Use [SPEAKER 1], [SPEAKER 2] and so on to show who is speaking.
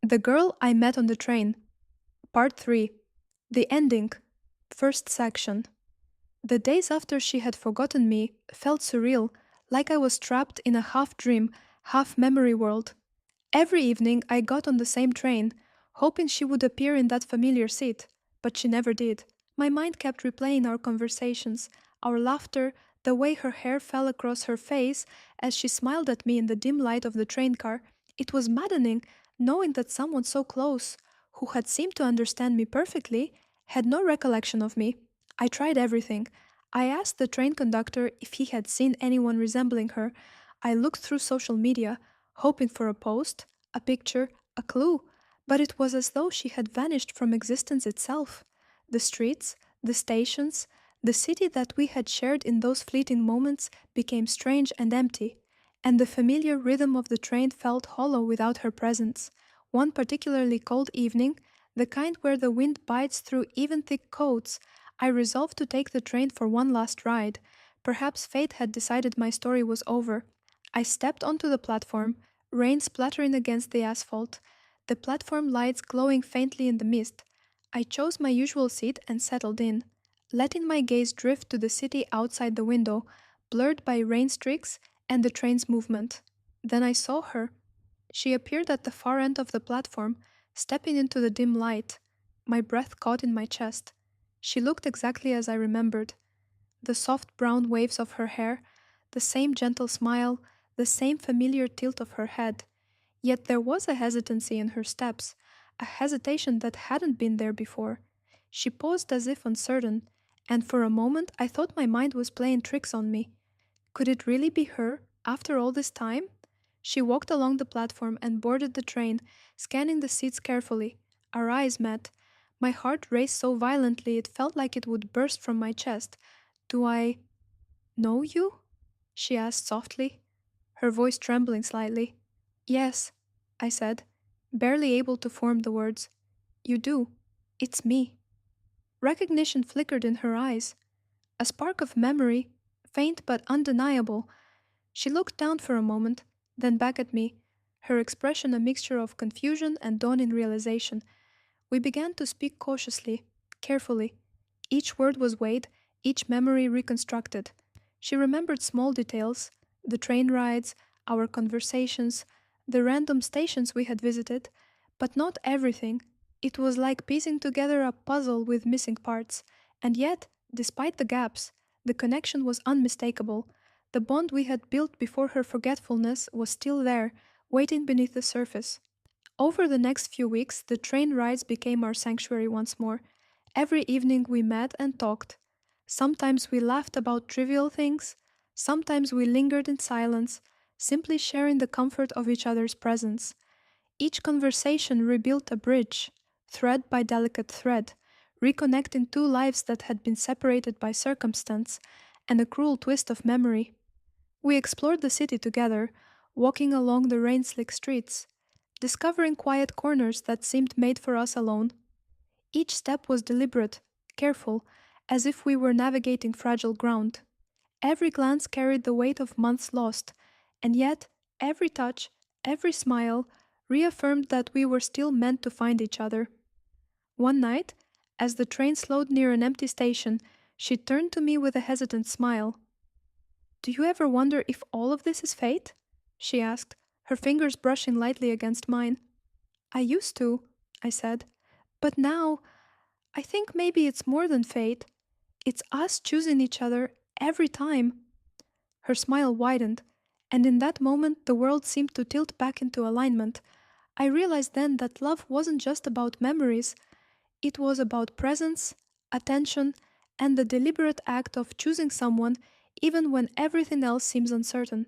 [SPEAKER 1] The Girl I Met on the Train, Part 3. The Ending, First Section. The days after she had forgotten me felt surreal, like I was trapped in a half dream, half memory world. Every evening I got on the same train, hoping she would appear in that familiar seat, but she never did. My mind kept replaying our conversations, our laughter, the way her hair fell across her face as she smiled at me in the dim light of the train car. It was maddening knowing that someone so close, who had seemed to understand me perfectly, had no recollection of me. I tried everything. I asked the train conductor if he had seen anyone resembling her. I looked through social media, hoping for a post, a picture, a clue, but it was as though she had vanished from existence itself. The streets, the stations, the city that we had shared in those fleeting moments became strange and empty, and the familiar rhythm of the train felt hollow without her presence. One particularly cold evening, the kind where the wind bites through even thick coats, I resolved to take the train for one last ride. Perhaps fate had decided my story was over. I stepped onto the platform, rain splattering against the asphalt, the platform lights glowing faintly in the mist. I chose my usual seat and settled in, letting my gaze drift to the city outside the window, blurred by rain streaks and the train's movement. Then I saw her. She appeared at the far end of the platform, stepping into the dim light. My breath caught in my chest. She looked exactly as I remembered. The soft brown waves of her hair, the same gentle smile, the same familiar tilt of her head. Yet there was a hesitancy in her steps, a hesitation that hadn't been there before. She paused as if uncertain, and for a moment I thought my mind was playing tricks on me. Could it really be her, after all this time? She walked along the platform and boarded the train, scanning the seats carefully. Our eyes met. My heart raced so violently it felt like it would burst from my chest. Do I know you? She asked softly, her voice trembling slightly. Yes, I said, barely able to form the words. You do. It's me. Recognition flickered in her eyes. A spark of memory, faint but undeniable. She looked down for a moment, then back at me, her expression a mixture of confusion and dawning realization. We began to speak cautiously, carefully. Each word was weighed, each memory reconstructed. She remembered small details, the train rides, our conversations, the random stations we had visited, but not everything. It was like piecing together a puzzle with missing parts. And yet, despite the gaps, the connection was unmistakable. The bond we had built before her forgetfulness was still there, waiting beneath the surface. Over the next few weeks, the train rides became our sanctuary once more. Every evening we met and talked. Sometimes we laughed about trivial things, sometimes we lingered in silence, simply sharing the comfort of each other's presence. Each conversation rebuilt a bridge, thread by delicate thread, reconnecting two lives that had been separated by circumstance and a cruel twist of memory. We explored the city together, walking along the rain-slick streets, discovering quiet corners that seemed made for us alone. Each step was deliberate, careful, as if we were navigating fragile ground. Every glance carried the weight of months lost, and yet every touch, every smile, reaffirmed that we were still meant to find each other. One night, as the train slowed near an empty station, she turned to me with a hesitant smile. "Do you ever wonder if all of this is fate?" she asked, her fingers brushing lightly against mine. "I used to," I said. "But now, I think maybe it's more than fate. It's us choosing each other every time." Her smile widened, and in that moment the world seemed to tilt back into alignment. I realized then that love wasn't just about memories, it was about presence, attention, and the deliberate act of choosing someone even when everything else seems uncertain.